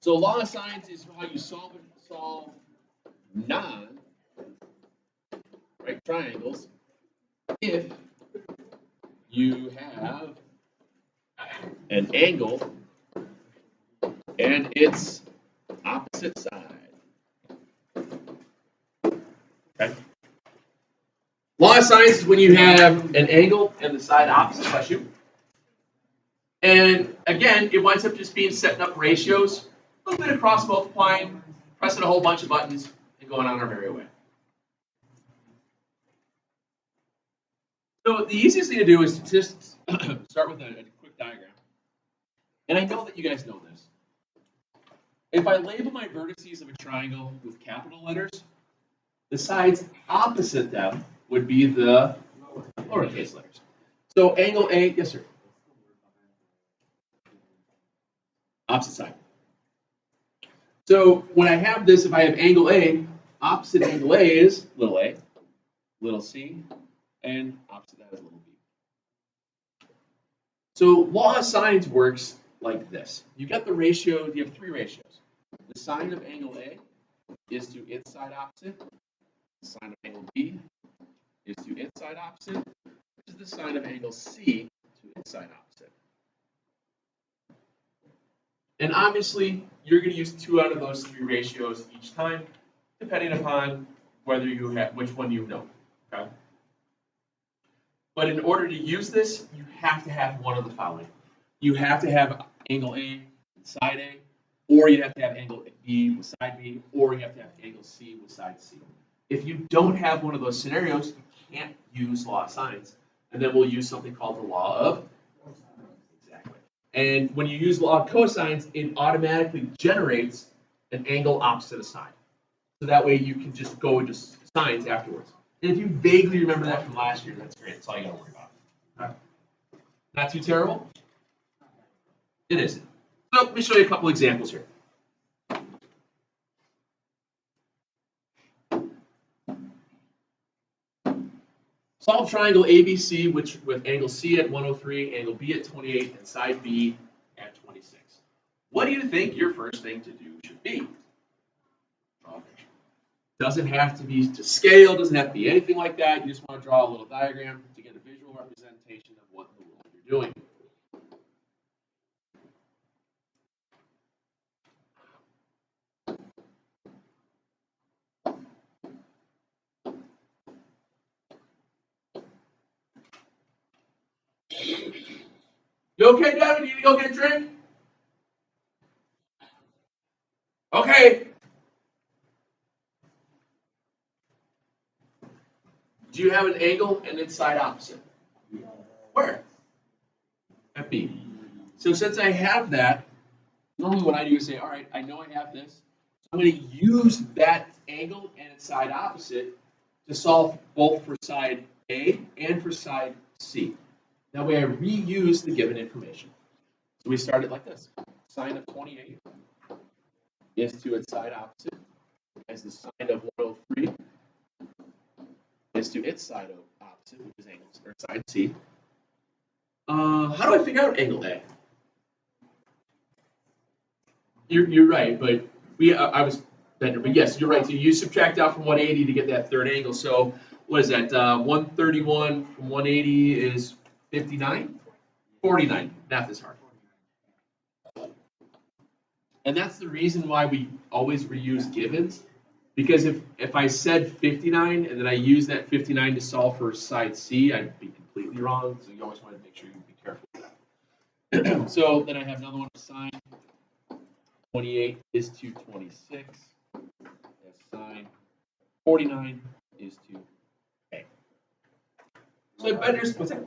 So law of sines is how you solve non right triangles if you have an angle and its opposite side. Okay. Law of sines is when you have an angle and the side opposite by you. And again, it winds up just being setting up ratios, a little bit of cross multiplying, pressing a whole bunch of buttons, and going on our merry way. So the easiest thing to do is to just start with a quick diagram. And I know that you guys know this. If I label my vertices of a triangle with capital letters, the sides opposite them would be the lowercase letters. So angle A, yes sir. Opposite side. So when I have this, if I have angle A, opposite angle A is little c, and opposite that is little b. So law of sines works like this. You get the ratio, you have three ratios. The sine of angle A is to its side opposite. The sine of angle B is to its side opposite. Which is the sine of angle C to its side opposite. And obviously, you're going to use 2 out of those 3 ratios each time, depending upon whether you have which one you know. Okay? But in order to use this, you have to have one of the following. You have to have angle A with side A, or you have to have angle B with side B, or you have to have angle C with side C. If you don't have one of those scenarios, you can't use law of sines. And then we'll use something called the law of exactly. And when you use law of cosines, it automatically generates an angle opposite a sine. So that way you can just go into sines afterwards. And if you vaguely remember that from last year, that's great. That's all you got to worry about. All right. Not too terrible? It isn't. So let me show you a couple examples here. Solve triangle ABC, which with angle C at 103, angle B at 28, and side B at 26. What do you think your first thing to do should be? Draw a picture. Doesn't have to be to scale, doesn't have to be anything like that. You just want to draw a little diagram to get a visual representation of what in the world you're doing. You okay, Devin? You need to go get a drink? Okay. Do you have an angle and its side opposite? Where? At B. So since I have that, normally what I do is say, all right, I know I have this. So I'm going to use that angle and its side opposite to solve both for side A and for side C. That way I reuse the given information. So we start it like this. Sine of 28 is to its side opposite as the sine of 103 is to its side opposite, which is angle or side C. How do I figure out angle A? You're right, but I was better. But yes, you're right. So you subtract out from 180 to get that third angle. So what is that? 131 from 180 is 59? 49. Math is hard. And that's the reason why we always reuse givens. Because if I said 59 and then I use that 59 to solve for side C, I'd be completely wrong. So you always want to make sure you be careful with that. So then I have another one, sine 28 is to 26. As sine 49 is to A. So I better, what's that?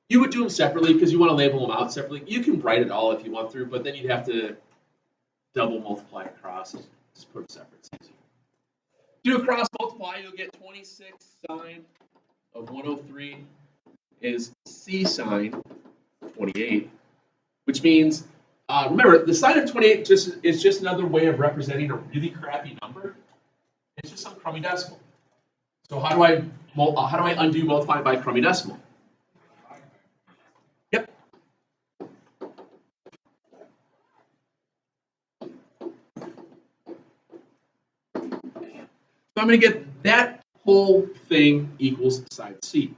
You would do them separately because you want to label them out separately. You can write it all if you want through, but then you'd have to double multiply across. Just put it separate. Do a cross multiply, you'll get 26 sine of 103 is C sine 28, which means, remember, the sine of 28 is just another way of representing a really crappy number. It's just some crummy decimal. So how do I undo multiplying by crummy decimal? Yep. So I'm going to get that whole thing equals side C.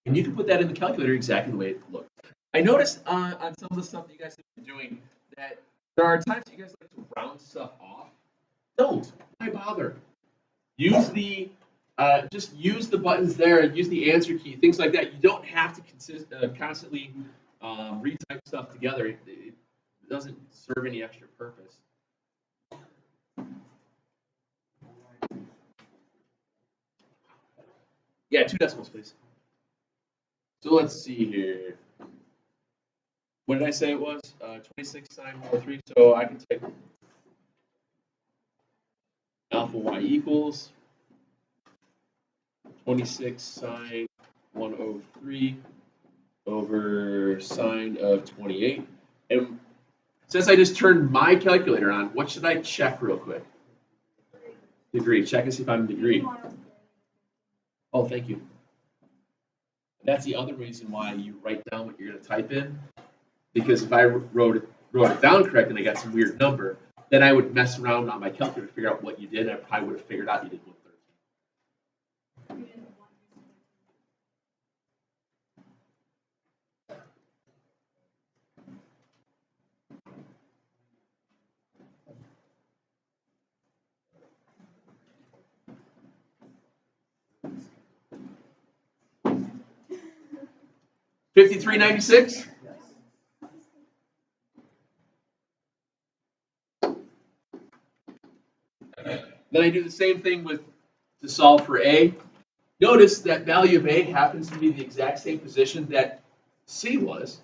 And you can put that in the calculator exactly the way it looks. I noticed on some of the stuff that you guys have been doing that there are times you guys like to round stuff off. Don't. Why bother? Use the just use the buttons there. Use the answer key. Things like that. You don't have to constantly retype stuff together. It doesn't serve any extra purpose. Yeah, 2 decimals, please. So let's see here. What did I say it was? 26 sine 103. So I can type alpha y equals 26 sine 103 over sine of 28. And since I just turned my calculator on, what should I check real quick? Degree. Check and see if I'm in degree. Oh, thank you. That's the other reason why you write down what you're going to type in. Because if I wrote it down correct and I got some weird number, then I would mess around on my calculator to figure out what you did. I probably would have figured out you did 113. 5396. Then I do the same thing to solve for A. Notice that value of A happens to be the exact same position that C was.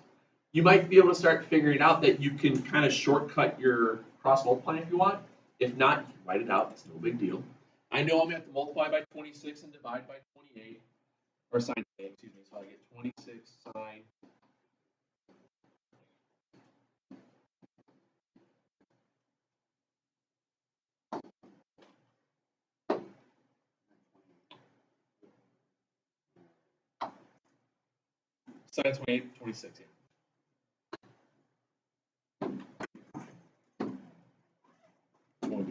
You might be able to start figuring out that you can kind of shortcut your cross multiply if you want. If not, you can write it out. It's no big deal. I know I'm going to have to multiply by 26 and divide by 28. Or sine A, excuse me. So I get 26 sine 28, 26, yeah.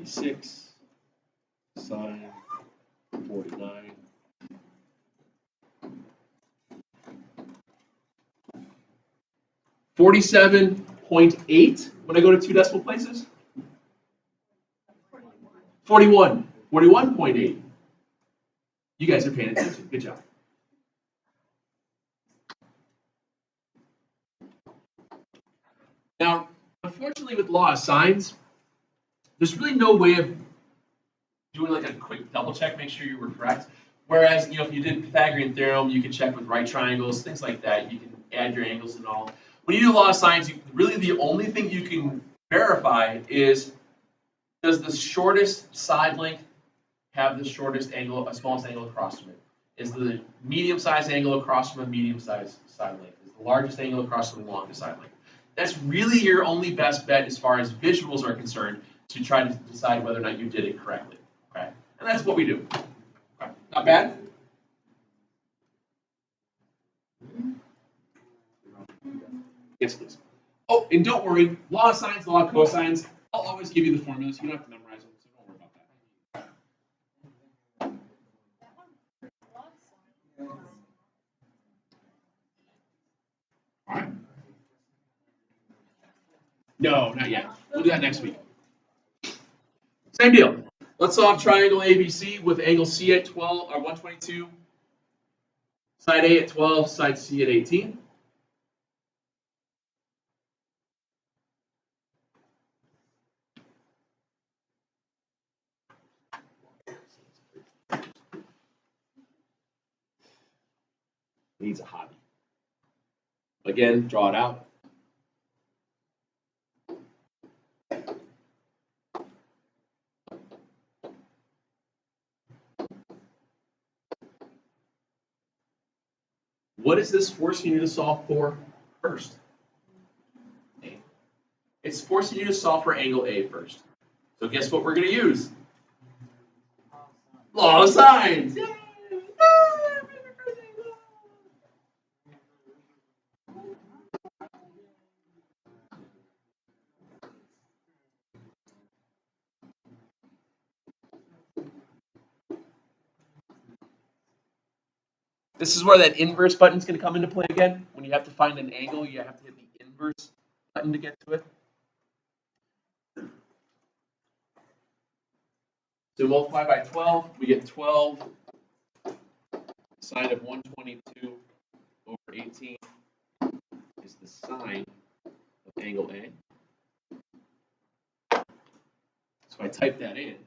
Six, sine 49. $47.8 when I go to 2 decimal places. 41. 41.8. You guys are paying attention. Good job. Now, unfortunately, with law of sines, there's really no way of doing like a quick double check, make sure you were correct. Whereas, if you did Pythagorean theorem, you can check with right triangles, things like that. You can add your angles and all. When you do law of sines, really the only thing you can verify is, does the shortest side length have the shortest angle, smallest angle across from it? Is the medium-sized angle across from a medium-sized side length? Is the largest angle across from the longest side length? That's really your only best bet as far as visuals are concerned to try to decide whether or not you did it correctly. Okay, and that's what we do. Okay. Not bad? Yes, please. Oh, and don't worry, law of sines, law of cosines, I'll always give you the formulas. You don't have to memorize them, so don't worry about that. All right. No, not yet. We'll do that next week. Same deal. Let's solve triangle ABC with angle C at 12 or 122, side A at 12, side C at 18. Needs a hobby. Again, draw it out. What is this forcing you to solve for first? A. It's forcing you to solve for angle A first. So guess what we're going to use? Law of sines. Yay! This is where that inverse button is going to come into play again. When you have to find an angle, you have to hit the inverse button to get to it. So multiply by 12, we get 12 sine of 122 over 18 is the sine of angle A. So I type that in.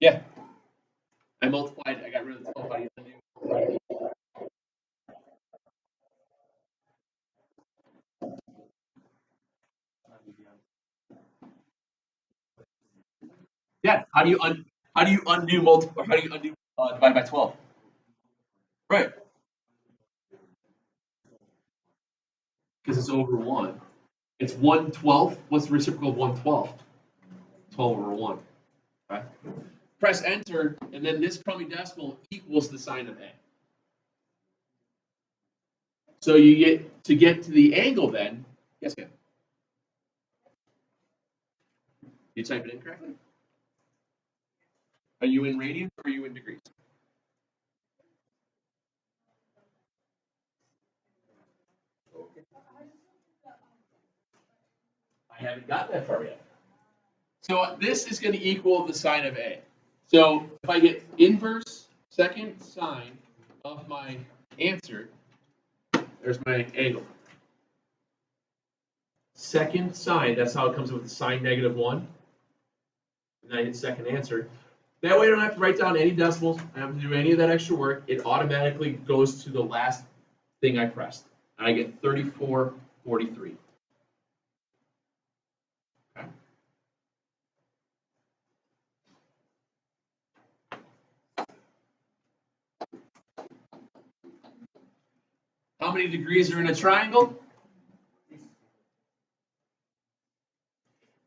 Yeah. I multiplied, I got rid of the 12 by the undo. Yeah. How do you undo divide by 12? Right. Because it's over 1. It's 1/12. What's the reciprocal of 1/12? 12 over 1. Okay. Press enter, and then this crummy decimal equals the sine of A. So you get to the angle then. Yes, ma'am. You type it in correctly? Are you in radians or are you in degrees? I haven't got that far yet. So this is going to equal the sine of A. So if I get inverse second sine of my answer, there's my angle. Second sine, that's how it comes with the sine -1. And then I hit second answer. That way I don't have to write down any decimals. I don't have to do any of that extra work. It automatically goes to the last thing I pressed. And I get 3443. Okay. How many degrees are in a triangle?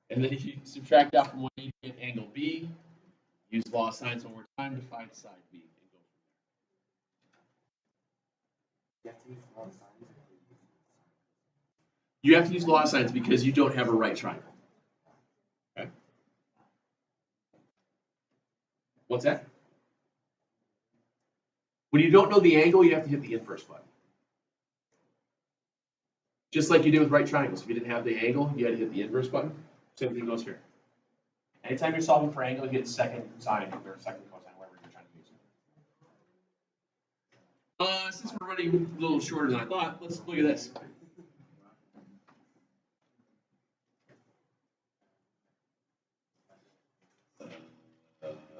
And then if you subtract out from 180, you get angle B. Use law of sines one more time to find side B. You have to use law of sines because you don't have a right triangle. Okay. What's that? When you don't know the angle, you have to hit the inverse button. Just like you did with right triangles. If you didn't have the angle, you had to hit the inverse button. Same thing goes here. Anytime you're solving for angle, you hit second sine or second cosine, whatever you're trying to use. Since we're running a little shorter than I thought, let's look at this.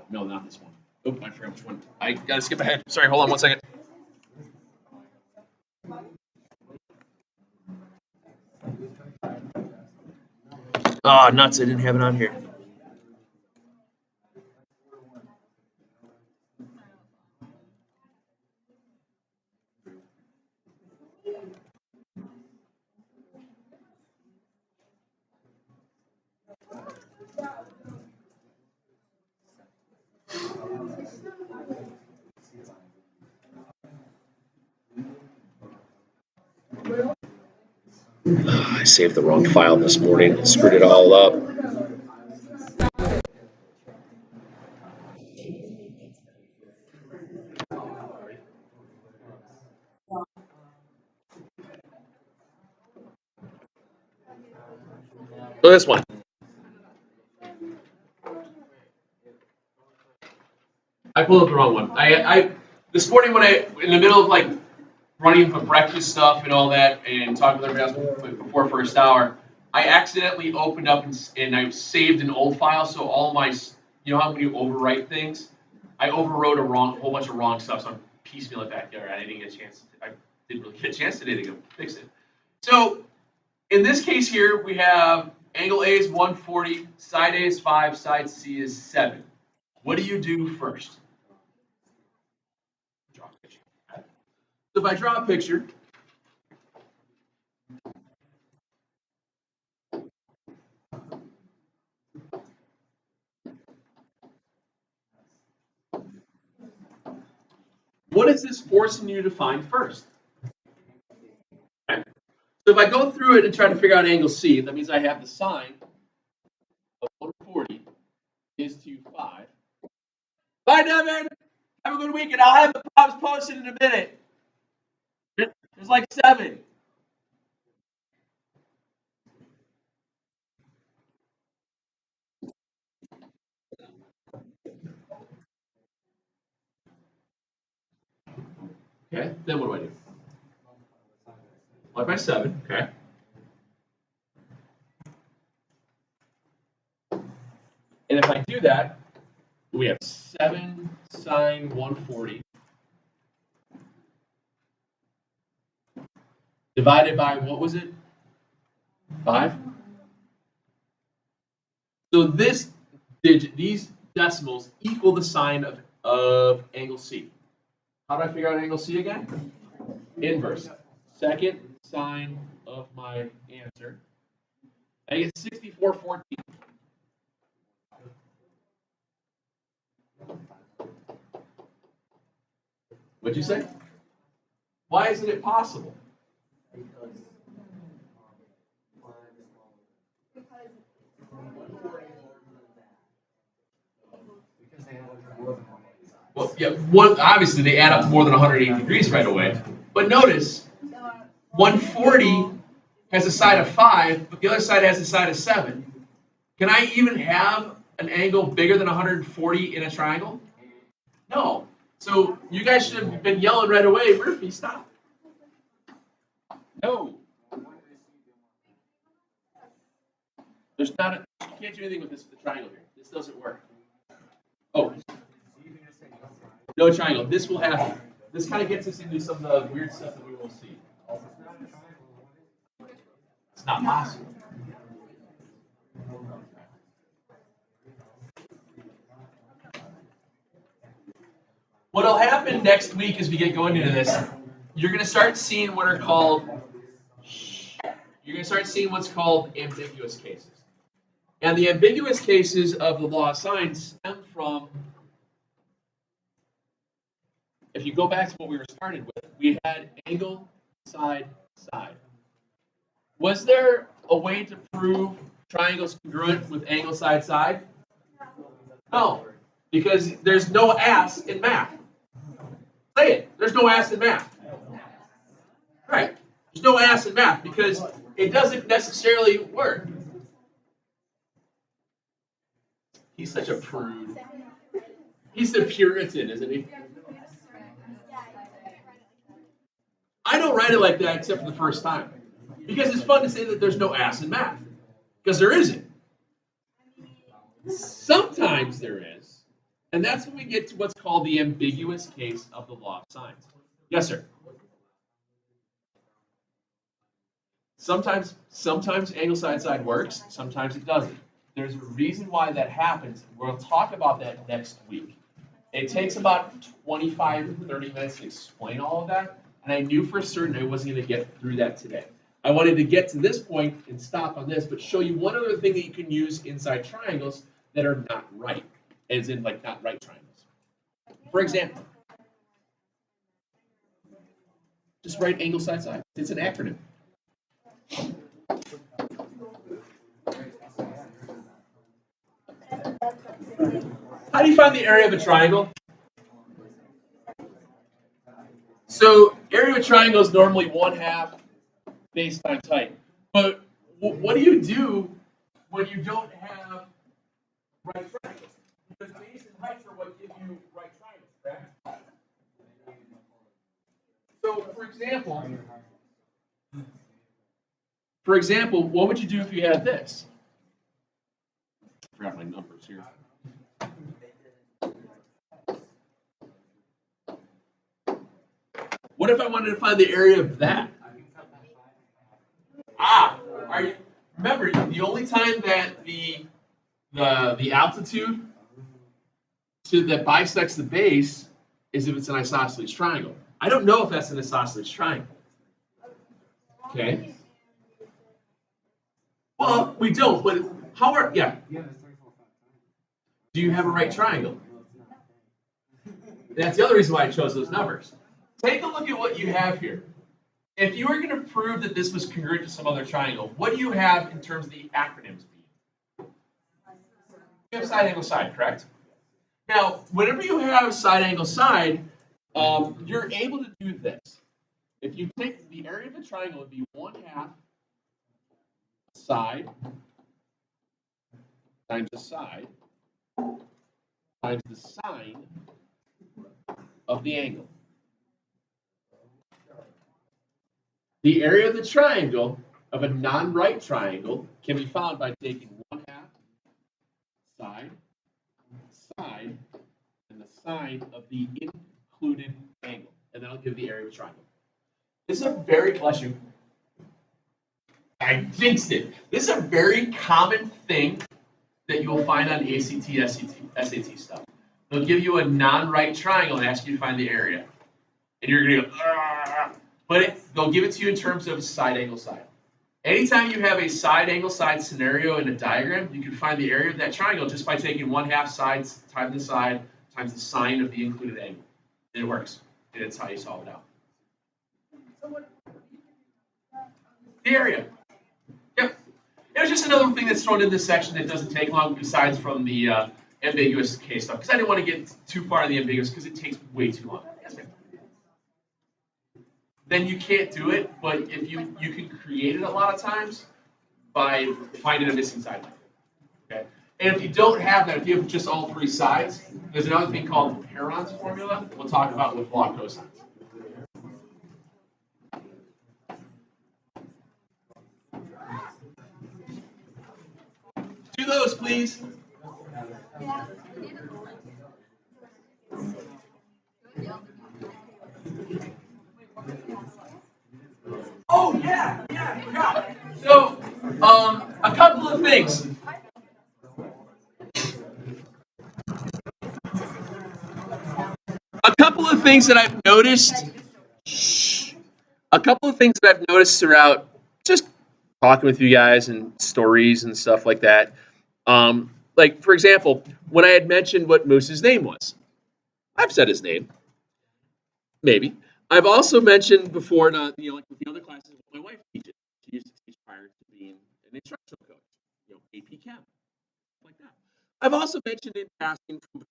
No, not this one. Oh, I forgot which one. I gotta skip ahead. Sorry, hold on 1 second. Oh, nuts, I didn't have it on here. I saved the wrong file this morning. Screwed it all up. So this one. I pulled up the wrong one. I this morning when in the middle of like running for breakfast stuff and all that and talking with everybody else before first hour, I accidentally opened up and I saved an old file. So all my, you know how when you overwrite things, I overwrote a whole bunch of wrong stuff. So I'm piecemeal it back there. I didn't get a chance. I didn't really get a chance today to go fix it. So in this case here, we have angle A is 140, side A is 5, side C is 7. What do you do first? Draw a picture. So if I draw a picture, what is this forcing you to find first? Okay. So if I go through it and try to figure out angle C, that means I have the sine Bye, Devin. Have a good weekend. I'll have the props posted in a minute. There's like 7. Okay, then what do? Multiply by 7, okay. And if I do that, we have 7 sine 140 divided by, what was it? 5? So this digit, these decimals equal the sine of angle C. How do I figure out angle C again? Inverse. Second sine of my answer. I get 64/14. What'd you say? Why isn't it possible? Well, yeah, obviously they add up to more than 180 degrees right away. But notice, 140 has a side of 5, but the other side has a side of 7. Can I even have an angle bigger than 140 in a triangle? No. So you guys should have been yelling right away, Murphy, stop. No. There's not you can't do anything with this the triangle here. This doesn't work. Oh. No triangle. This will happen. This kind of gets us into some of the weird stuff that we will see. It's not possible. What'll happen next week as we get going into this, you're going to start seeing what are called, you're going to start seeing what's called ambiguous cases. And the ambiguous cases of the law of sines stem from, if you go back to what we were started with, we had angle, side, side. Was there a way to prove triangles congruent with angle, side, side? No, because there's no ass in math. Say it. There's no ass in math. Right. There's no ass in math because it doesn't necessarily work. He's such a prude. He's the Puritan, isn't he? I don't write it like that except for the first time. Because it's fun to say that there's no ass in math. Because there isn't. Sometimes there is. And that's when we get to what's called the ambiguous case of the law of sines. Yes, sir. Sometimes angle side side works, sometimes it doesn't. There's a reason why that happens. We'll talk about that next week. It takes about 25 to 30 minutes to explain all of that, and I knew for certain I wasn't going to get through that today. I wanted to get to this point and stop on this, but show you one other thing that you can use inside triangles that are not right, as in like not right triangles. For example, just write angle side side. It's an acronym. How do you find the area of a triangle? So area of a triangle is normally 1/2 base times height. But what do you do when you don't have right triangles? Because base and height are what give you right triangles, correct? So for example, what would you do if you had this? I forgot my numbers here. What if I wanted to find the area of that? Remember, the only time that the altitude that bisects the base is if it's an isosceles triangle. I don't know if that's an isosceles triangle. Okay. Well, we don't, but yeah. Do you have a right triangle? That's the other reason why I chose those numbers. Take a look at what you have here. If you were going to prove that this was congruent to some other triangle, what do you have in terms of the acronyms being? You have side, angle, side, correct? Now, whenever you have side angle side, you're able to do this. If you take the area of the triangle, it would be 1/2 side times the side times the sine of the angle. The area of the triangle of a non-right triangle can be found by taking 1/2 side, side, and the sine of the included angle. And that'll give the area of the triangle. This is a very, bless you. I jinxed it. This is a very common thing that you will find on ACT, SAT stuff. They'll give you a non-right triangle and ask you to find the area. And you're going to go, "Argh." But they'll give it to you in terms of side angle side. Anytime you have a side angle side scenario in a diagram, you can find the area of that triangle just by taking 1/2 sides times the side times the sine of the included angle. And it works. And that's how you solve it out. The area. Yep. It was just another thing that's thrown in this section that doesn't take long, besides from the ambiguous case stuff, because I didn't want to get too far in the ambiguous because it takes way too long. Yes, ma'am. Then you can't do it, but if you can create it a lot of times by finding a missing side. Okay. And if you don't have that, if you have just all three sides, there's another thing called Heron's formula that we'll talk about with log cosines. Do those, please. Oh, yeah, yeah. So, a couple of things. A couple of things that I've noticed. A couple of things that I've noticed throughout just talking with you guys and stories and stuff like that. Like, for example, when I had mentioned what Moose's name was, I've said his name, maybe. I've also mentioned before, like with the other classes, what my wife teaches. She used to teach prior to being an instructional coach, AP Chem, like that. I've also mentioned in passing from